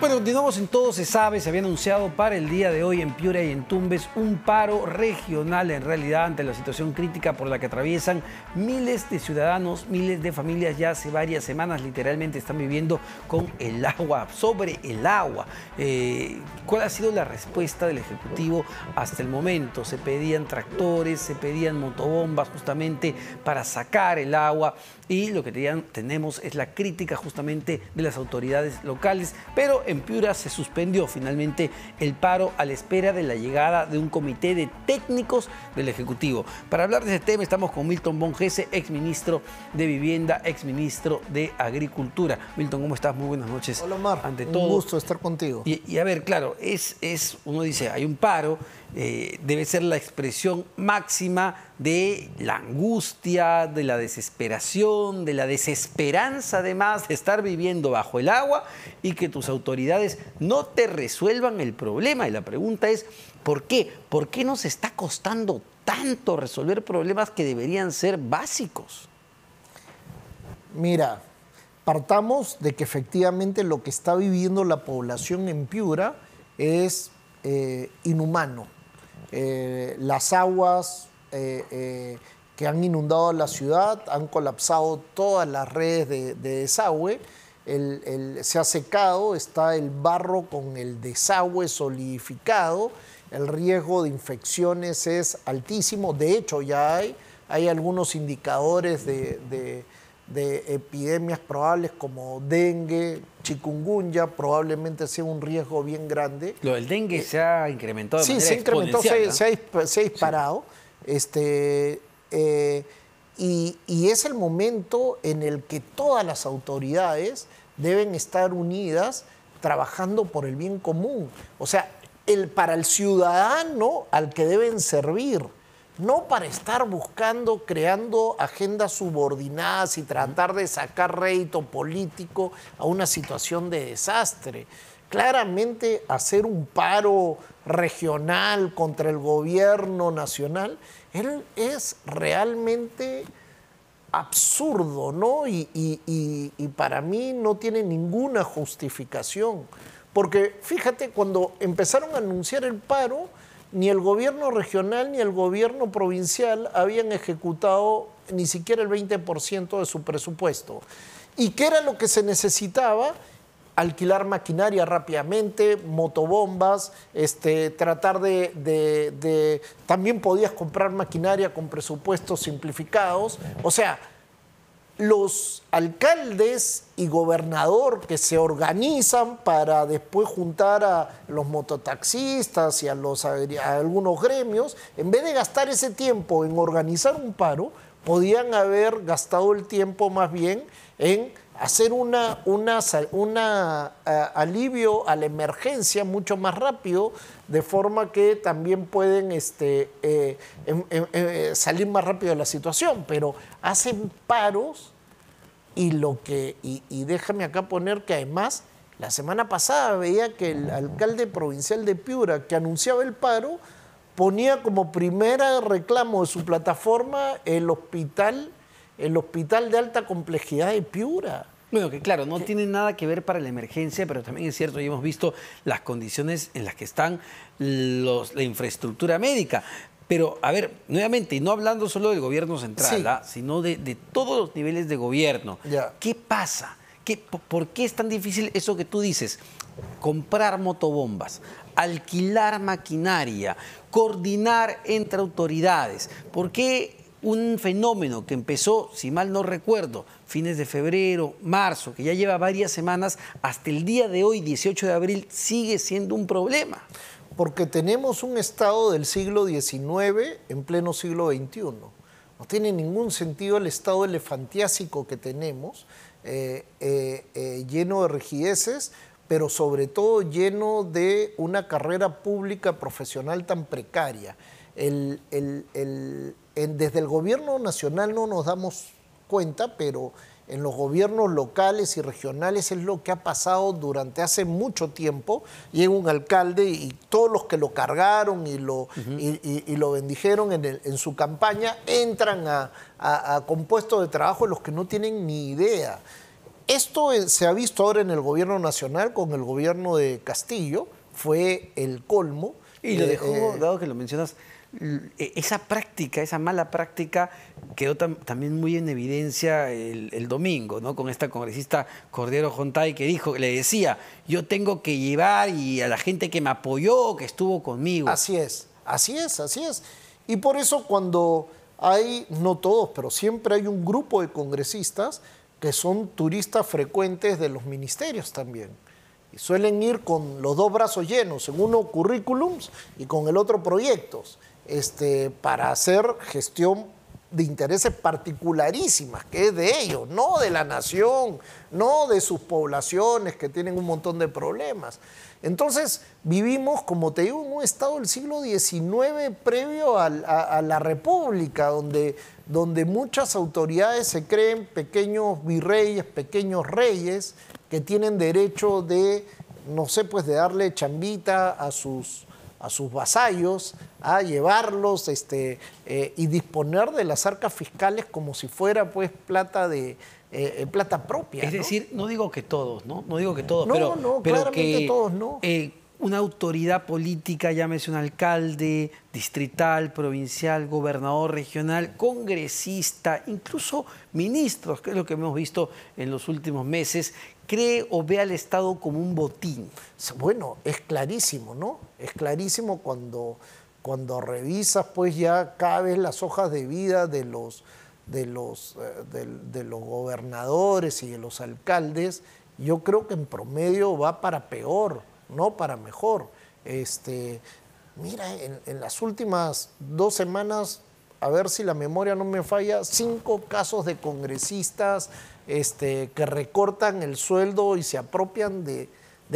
Bueno, continuamos en Todo se sabe. Se había anunciado para el día de hoy en Piura y en Tumbes un paro regional en realidad ante la situación crítica por la que atraviesan miles de ciudadanos, miles de familias. Ya hace varias semanas literalmente están viviendo con el agua, sobre el agua. ¿Cuál ha sido la respuesta del Ejecutivo hasta el momento? Se pedían tractores, se pedían motobombas justamente para sacar el agua, y lo que tenemos es la crítica justamente de las autoridades locales, pero en Piura se suspendió finalmente el paro a la espera de la llegada de un comité de técnicos del Ejecutivo. Para hablar de ese tema estamos con Milton Bon-Gese, exministro de Vivienda, exministro de Agricultura. Milton, ¿cómo estás? Muy buenas noches. Hola, Omar. Ante todo, un gusto estar contigo. Y a ver, claro, uno dice, hay un paro, debe ser la expresión máxima de la angustia, de la desesperación, de la desesperanza además de estar viviendo bajo el agua y que tus autoridades no te resuelvan el problema. Y la pregunta es, ¿por qué? ¿Por qué nos está costando tanto resolver problemas que deberían ser básicos? Mira, partamos de que efectivamente lo que está viviendo la población en Piura es inhumano. Las aguas que han inundado la ciudad han colapsado todas las redes de desagüe. Se ha secado, está el barro con el desagüe solidificado. El riesgo de infecciones es altísimo. De hecho, ya hay algunos indicadores de epidemias probables como dengue, chikungunya, probablemente sea un riesgo bien grande. Lo del dengue se ha incrementado de manera se ha incrementado, exponencial, ¿no? se ha disparado. Sí. Y es el momento en el que todas las autoridades deben estar unidas trabajando por el bien común. O sea, para el ciudadano al que deben servir, no para estar buscando, creando agendas subordinadas y tratar de sacar rédito político a una situación de desastre. Claramente hacer un paro regional contra el gobierno nacional es realmente absurdo, ¿no? Y para mí no tiene ninguna justificación. Porque fíjate, cuando empezaron a anunciar el paro, ni el gobierno regional ni el gobierno provincial habían ejecutado ni siquiera el 20% de su presupuesto. ¿Y qué era lo que se necesitaba? Alquilar maquinaria rápidamente, motobombas, tratar también podías comprar maquinaria con presupuestos simplificados. O sea, los alcaldes y gobernador que se organizan para después juntar a los mototaxistas y a algunos gremios, en vez de gastar ese tiempo en organizar un paro, podían haber gastado el tiempo más bien en hacer un alivio a la emergencia mucho más rápido, de forma que también pueden salir más rápido de la situación. Pero hacen paros y déjame acá poner que además la semana pasada veía que el alcalde provincial de Piura, que anunciaba el paro, ponía como primer reclamo de su plataforma el hospital de alta complejidad de Piura. Bueno, que claro, no tiene nada que ver para la emergencia, pero también es cierto, y hemos visto las condiciones en las que están la infraestructura médica. Pero, a ver, nuevamente, y no hablando solo del gobierno central, sí, sino de todos los niveles de gobierno. Ya. ¿Qué pasa? ¿Por qué es tan difícil eso que tú dices? Comprar motobombas, alquilar maquinaria, coordinar entre autoridades. ¿Por qué un fenómeno que empezó, si mal no recuerdo, fines de febrero, marzo, que ya lleva varias semanas, hasta el día de hoy, 18 de abril, sigue siendo un problema? Porque tenemos un Estado del siglo XIX en pleno siglo XXI. No tiene ningún sentido el estado elefantiásico que tenemos, lleno de rigideces, pero sobre todo lleno de una carrera pública profesional tan precaria. Desde el gobierno nacional no nos damos cuenta, pero en los gobiernos locales y regionales es lo que ha pasado durante hace mucho tiempo. Llega un alcalde y todos los que lo cargaron y lo bendijeron en su campaña entran a compuestos de trabajo de los que no tienen ni idea. Esto se ha visto ahora en el gobierno nacional con el gobierno de Castillo, fue el colmo. Y lo dejó, dado que lo mencionas, esa práctica, esa mala práctica quedó también muy en evidencia el domingo, ¿no? Con esta congresista Cordero Jontay que le decía, yo tengo que llevar y a la gente que me apoyó, que estuvo conmigo. Así es, así es, así es. Y por eso cuando hay, no todos, pero siempre hay un grupo de congresistas que son turistas frecuentes de los ministerios también. Y suelen ir con los dos brazos llenos, en uno currículums y con el otro proyectos, para hacer gestión de intereses particularísimas, que es de ellos, no de la nación, no de sus poblaciones que tienen un montón de problemas. Entonces vivimos, como te digo, en un estado del siglo XIX previo a la República, donde muchas autoridades se creen pequeños virreyes, pequeños reyes, que tienen derecho de, no sé, pues de darle chambita a sus vasallos, a llevarlos y disponer de las arcas fiscales como si fuera pues plata propia. Es decir, no digo que todos, ¿no? No digo que todos, pero que todos no. Una autoridad política, llámese un alcalde distrital, provincial, gobernador regional, congresista, incluso ministros, que es lo que hemos visto en los últimos meses, cree o ve al Estado como un botín. Bueno, es clarísimo, ¿no? Es clarísimo cuando revisas pues ya cada vez las hojas de vida de los gobernadores y de los alcaldes. Yo creo que en promedio va para peor, no para mejor. Mira, en las últimas 2 semanas, a ver si la memoria no me falla, 5 casos de congresistas que recortan el sueldo y se apropian de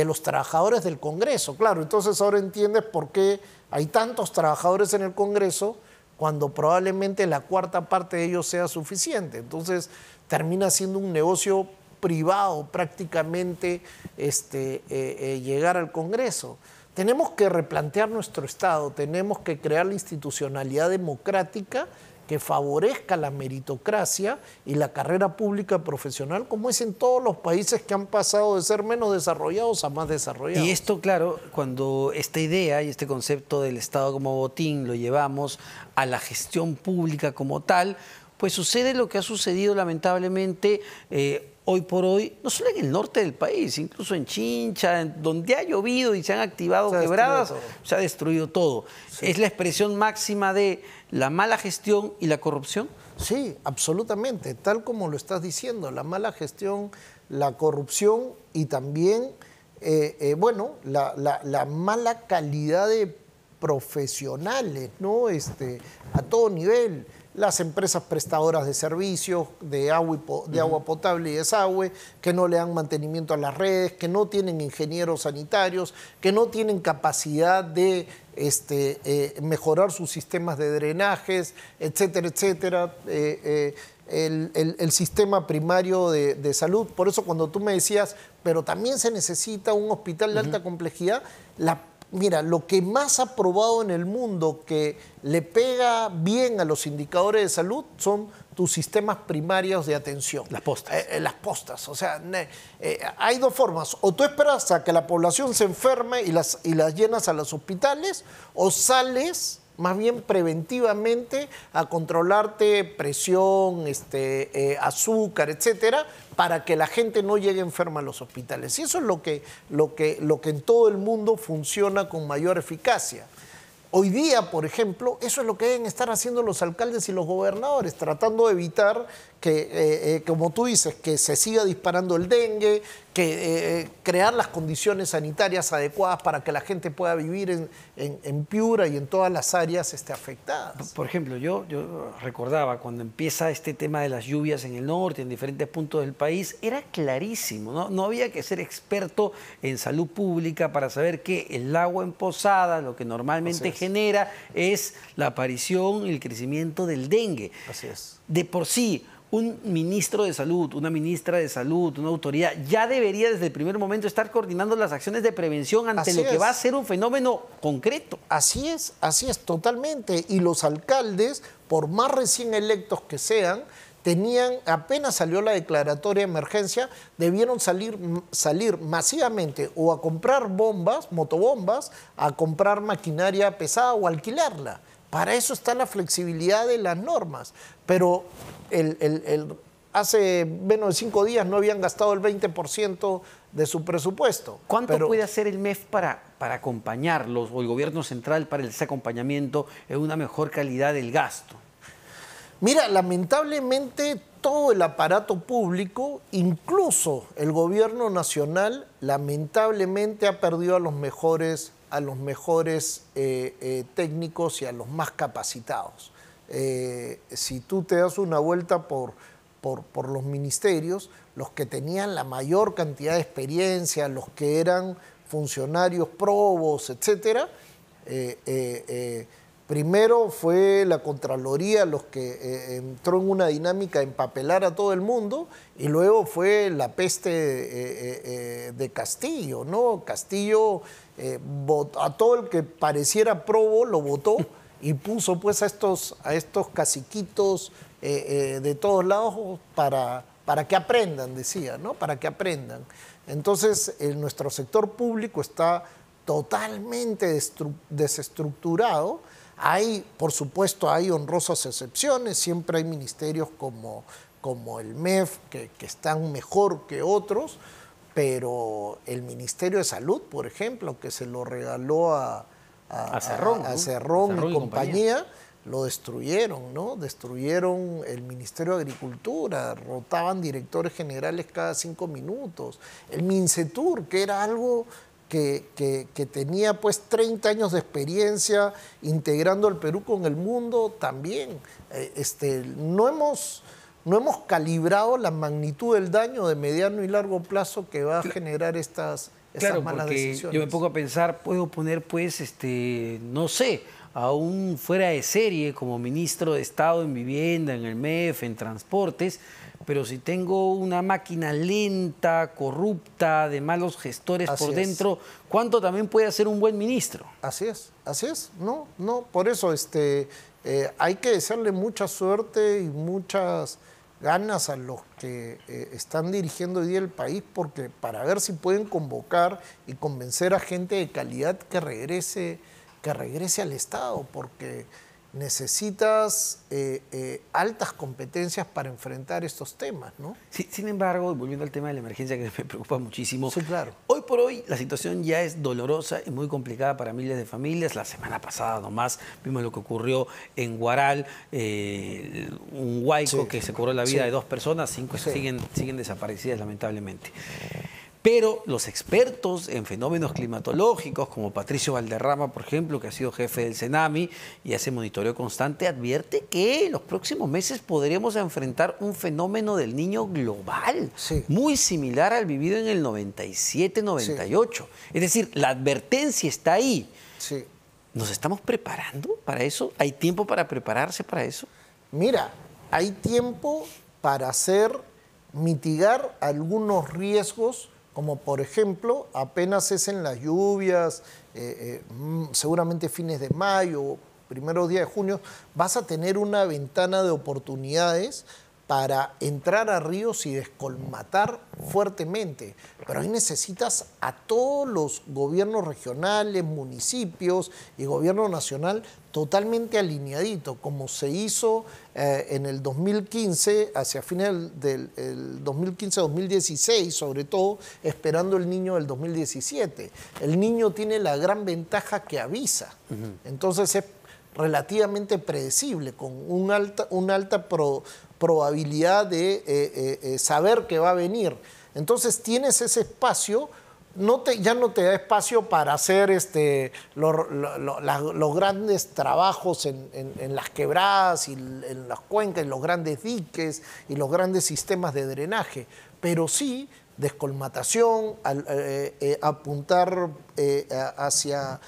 los trabajadores del Congreso. Claro, entonces ahora entiendes por qué hay tantos trabajadores en el Congreso cuando probablemente la 1/4 parte de ellos sea suficiente. Entonces termina siendo un negocio privado prácticamente llegar al Congreso. Tenemos que replantear nuestro Estado, tenemos que crear la institucionalidad democrática que favorezca la meritocracia y la carrera pública profesional, como es en todos los países que han pasado de ser menos desarrollados a más desarrollados. Y esto, claro, cuando esta idea y este concepto del Estado como botín lo llevamos a la gestión pública como tal, pues sucede lo que ha sucedido lamentablemente hoy por hoy, no solo en el norte del país, incluso en Chincha, donde ha llovido y se han activado quebradas, se ha destruido todo. Sí. ¿Es la expresión máxima de la mala gestión y la corrupción? Sí, absolutamente, tal como lo estás diciendo, la mala gestión, la corrupción y también, la mala calidad de profesionales, ¿no? A todo nivel. Las empresas prestadoras de servicios, de agua potable y desagüe, que no le dan mantenimiento a las redes, que no tienen ingenieros sanitarios, que no tienen capacidad de mejorar sus sistemas de drenajes, etcétera, etcétera. El sistema primario de salud. Por eso cuando tú me decías, pero también se necesita un hospital de alta complejidad, mira, lo que más ha probado en el mundo que le pega bien a los indicadores de salud son tus sistemas primarios de atención. Las postas. Las postas. O sea, hay 2 formas. O tú esperas a que la población se enferme y las llenas a los hospitales, o sales más bien preventivamente a controlarte presión, azúcar, etcétera, para que la gente no llegue enferma a los hospitales. Y eso es lo que en todo el mundo funciona con mayor eficacia. Hoy día, por ejemplo, eso es lo que deben estar haciendo los alcaldes y los gobernadores, tratando de evitar que, como tú dices, que se siga disparando el dengue, que crear las condiciones sanitarias adecuadas para que la gente pueda vivir en Piura y en todas las áreas afectadas. Por ejemplo, yo recordaba cuando empieza este tema de las lluvias en el norte, en diferentes puntos del país, era clarísimo, ¿no? No había que ser experto en salud pública para saber que el agua emposada, lo que normalmente genera es la aparición y el crecimiento del dengue. Así es. De por sí, un ministro de salud, una ministra de salud, una autoridad, ya debería desde el primer momento estar coordinando las acciones de prevención ante lo que va a ser un fenómeno concreto. Así es, totalmente. Y los alcaldes, por más recién electos que sean, apenas salió la declaratoria de emergencia, debieron salir masivamente o a comprar bombas, motobombas, a comprar maquinaria pesada o alquilarla. Para eso está la flexibilidad de las normas. Pero hace menos de 5 días no habían gastado el 20% de su presupuesto. ¿Cuánto puede hacer el MEF para acompañarlos, o el gobierno central para ese acompañamiento en una mejor calidad del gasto? Mira, lamentablemente todo el aparato público, incluso el gobierno nacional, lamentablemente ha perdido a los mejores técnicos y a los más capacitados. Si tú te das una vuelta por los ministerios, los que tenían la mayor cantidad de experiencia, los que eran funcionarios probos, etcétera, primero fue la Contraloría los que entró en una dinámica de empapelar a todo el mundo, y luego fue la peste de Castillo, ¿no? Castillo a todo el que pareciera probo lo votó y puso pues a estos caciquitos de todos lados para que aprendan, decía, ¿no? Para que aprendan. Entonces, nuestro sector público está totalmente desestructurado. Por supuesto, hay honrosas excepciones, siempre hay ministerios como el MEF que están mejor que otros, pero el Ministerio de Salud, por ejemplo, que se lo regaló a Cerrón y compañía, lo destruyeron, ¿no? Destruyeron el Ministerio de Agricultura, rotaban directores generales cada 5 minutos. El MINCETUR, que era algo que tenía pues 30 años de experiencia integrando al Perú con el mundo, también. No hemos calibrado la magnitud del daño de mediano y largo plazo que va a generar estas malas decisiones. Yo me pongo a pensar, puedo poner pues, no sé, a un fuera de serie como ministro de Estado en Vivienda, en el MEF, en Transportes, pero si tengo una máquina lenta, corrupta, de malos gestores por dentro, ¿cuánto también puede hacer un buen ministro? Así es. No, por eso hay que desearle mucha suerte y muchas ganas a los que están dirigiendo hoy día el país, porque para ver si pueden convocar y convencer a gente de calidad que regrese al Estado, porque necesitas altas competencias para enfrentar estos temas, ¿no? Sí, sin embargo, volviendo al tema de la emergencia, que me preocupa muchísimo, sí, claro. Hoy por hoy la situación ya es dolorosa y muy complicada para miles de familias. La semana pasada nomás vimos lo que ocurrió en Huaral, un huaico que se cobró la vida de 2 personas, 5 siguen desaparecidas lamentablemente. Pero los expertos en fenómenos climatológicos, como Patricio Valderrama, por ejemplo, que ha sido jefe del CENAMI y hace monitoreo constante, advierte que en los próximos meses podremos enfrentar un fenómeno del Niño global, muy similar al vivido en el 97-98. Es decir, la advertencia está ahí. ¿Nos estamos preparando para eso? ¿Hay tiempo para prepararse para eso? Mira, hay tiempo para mitigar algunos riesgos, como por ejemplo, apenas cesen las lluvias, seguramente fines de mayo, primeros días de junio, vas a tener una ventana de oportunidades para entrar a ríos y descolmatar fuertemente. Pero ahí necesitas a todos los gobiernos regionales, municipios y gobierno nacional totalmente alineadito, como se hizo en el 2015, hacia fines del 2015-2016, sobre todo esperando el Niño del 2017. El Niño tiene la gran ventaja que avisa, entonces es relativamente predecible, con una alta probabilidad de saber que va a venir. Entonces tienes ese espacio, ya no te da espacio para hacer los grandes trabajos en las quebradas y en las cuencas, en los grandes diques y los grandes sistemas de drenaje, pero sí descolmatación, apuntar hacia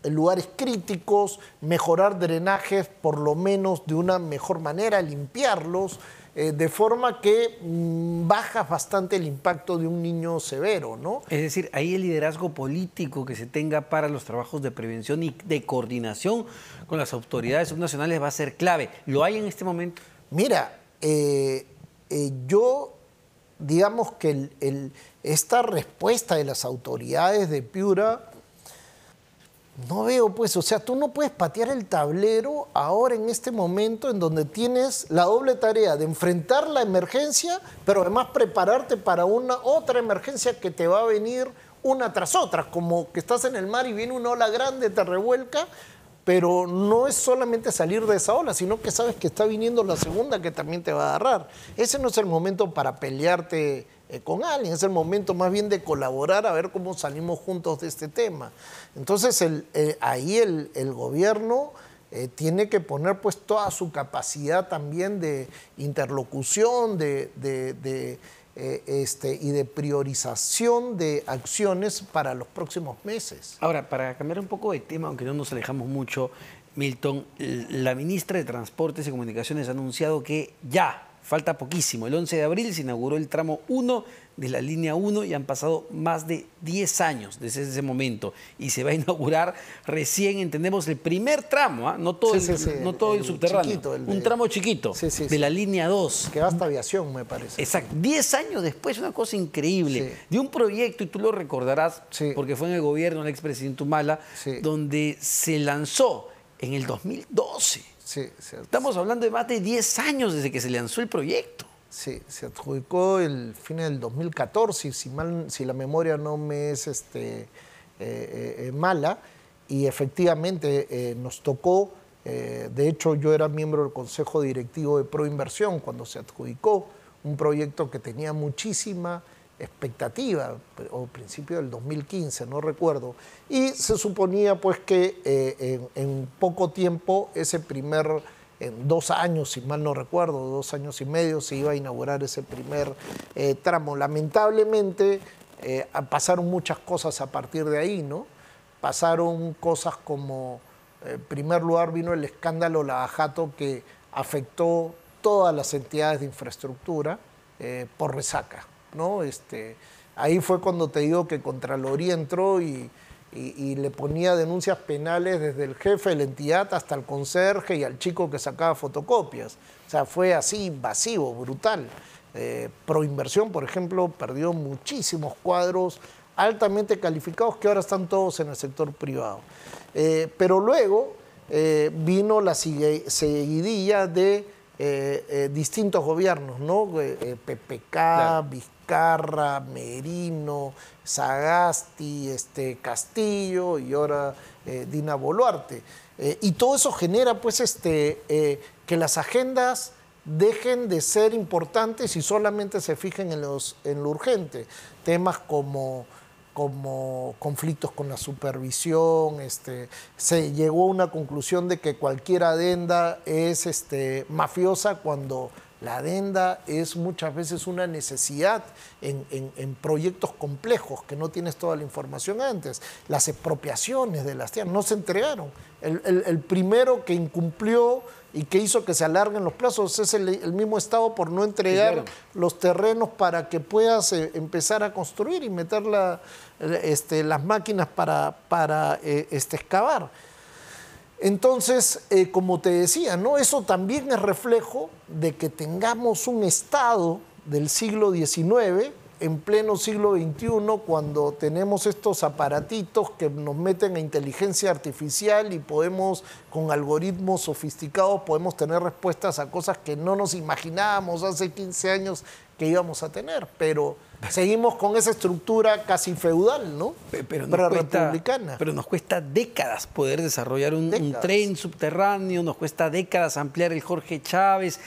lugares críticos, mejorar drenajes por lo menos de una mejor manera, limpiarlos, de forma que bajas bastante el impacto de un niño severo, ¿no? Es decir, ahí el liderazgo político que se tenga para los trabajos de prevención y de coordinación con las autoridades subnacionales va a ser clave. ¿Lo hay en este momento? Mira, yo, digamos que esta respuesta de las autoridades de Piura, no veo, pues, o sea, tú no puedes patear el tablero ahora en este momento en donde tienes la doble tarea de enfrentar la emergencia, pero además prepararte para una otra emergencia que te va a venir una tras otra, como que estás en el mar y viene una ola grande, te revuelca, pero no es solamente salir de esa ola, sino que sabes que está viniendo la segunda que también te va a agarrar. Ese no es el momento para pelearte con alguien, es el momento más bien de colaborar a ver cómo salimos juntos de este tema. Entonces ahí el gobierno tiene que poner pues toda su capacidad también de interlocución, y de priorización de acciones para los próximos meses. Ahora, para cambiar un poco de tema, aunque no nos alejamos mucho, Milton, la ministra de Transportes y Comunicaciones ha anunciado que ya, falta poquísimo, el 11 de abril se inauguró el tramo 1 de la línea 1 y han pasado más de 10 años desde ese momento y se va a inaugurar recién, entendemos, el primer tramo, no todo, no todo el subterráneo, chiquito, un tramo chiquito de la línea 2. Que va hasta aviación, me parece. Exacto, 10 años después, una cosa increíble, de un proyecto, y tú lo recordarás, porque fue en el gobierno del expresidente Humala, donde se lanzó en el 2012. Estamos hablando de más de 10 años desde que se lanzó el proyecto. Sí, se adjudicó el fin del 2014, si la memoria no me es mala, y efectivamente nos tocó, de hecho yo era miembro del Consejo Directivo de Proinversión cuando se adjudicó un proyecto que tenía muchísima expectativa, o principio del 2015, no recuerdo, y se suponía pues que en poco tiempo en 2 años, si mal no recuerdo, 2 años y medio, se iba a inaugurar ese primer tramo. Lamentablemente pasaron muchas cosas a partir de ahí, ¿no? Pasaron cosas como, en primer lugar, vino el escándalo Lavajato que afectó todas las entidades de infraestructura por resaca, ¿no? Ahí fue cuando te digo que Contraloría entró y le ponía denuncias penales desde el jefe de la entidad hasta el conserje y al chico que sacaba fotocopias. O sea, fue así invasivo, brutal. Proinversión, por ejemplo, perdió muchísimos cuadros altamente calificados que ahora están todos en el sector privado. Pero luego vino la seguidilla de distintos gobiernos, ¿no? PPK, Vizcarra, Merino, Sagasti, Castillo y ahora Dina Boluarte. Y todo eso genera pues que las agendas dejen de ser importantes y solamente se fijen en lo urgente. Temas como conflictos con la supervisión, se llegó a una conclusión de que cualquier adenda es mafiosa cuando la adenda es muchas veces una necesidad en proyectos complejos que no tienes toda la información antes. Las expropiaciones de las tierras no se entregaron. El primero que incumplió y que hizo que se alarguen los plazos es el mismo Estado por no entregar los terrenos para que puedas empezar a construir y meter las máquinas para excavar. Entonces, como te decía, ¿no? Eso también es reflejo de que tengamos un Estado del siglo XIX en pleno siglo XXI, cuando tenemos estos aparatitos que nos meten a inteligencia artificial y podemos, con algoritmos sofisticados, podemos tener respuestas a cosas que no nos imaginábamos hace 15 años que íbamos a tener, pero seguimos con esa estructura casi feudal, ¿no? Pero republicana. Pero nos cuesta décadas poder desarrollar un tren subterráneo, nos cuesta décadas ampliar el Jorge Chávez,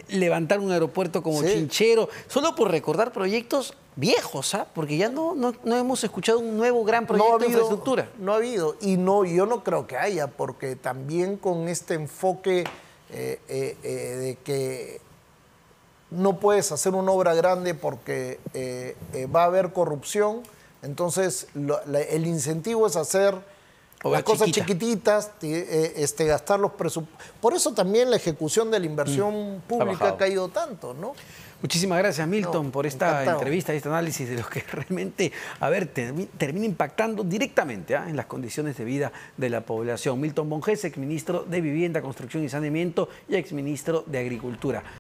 levantar un aeropuerto como Chinchero, solo por recordar proyectos viejos, porque ya no hemos escuchado un nuevo gran proyecto de infraestructura. No ha habido, y yo no creo que haya, porque también con este enfoque de que no puedes hacer una obra grande porque va a haber corrupción, entonces el incentivo es hacer las cosas chiquititas, gastar los presupuestos. Por eso también la ejecución de la inversión pública ha caído tanto, ¿no? Muchísimas gracias, Milton, por esta encantado. entrevista y este análisis de lo que realmente, a ver, termina impactando directamente en las condiciones de vida de la población. Milton Monges, exministro de Vivienda, Construcción y Saneamiento y exministro de Agricultura.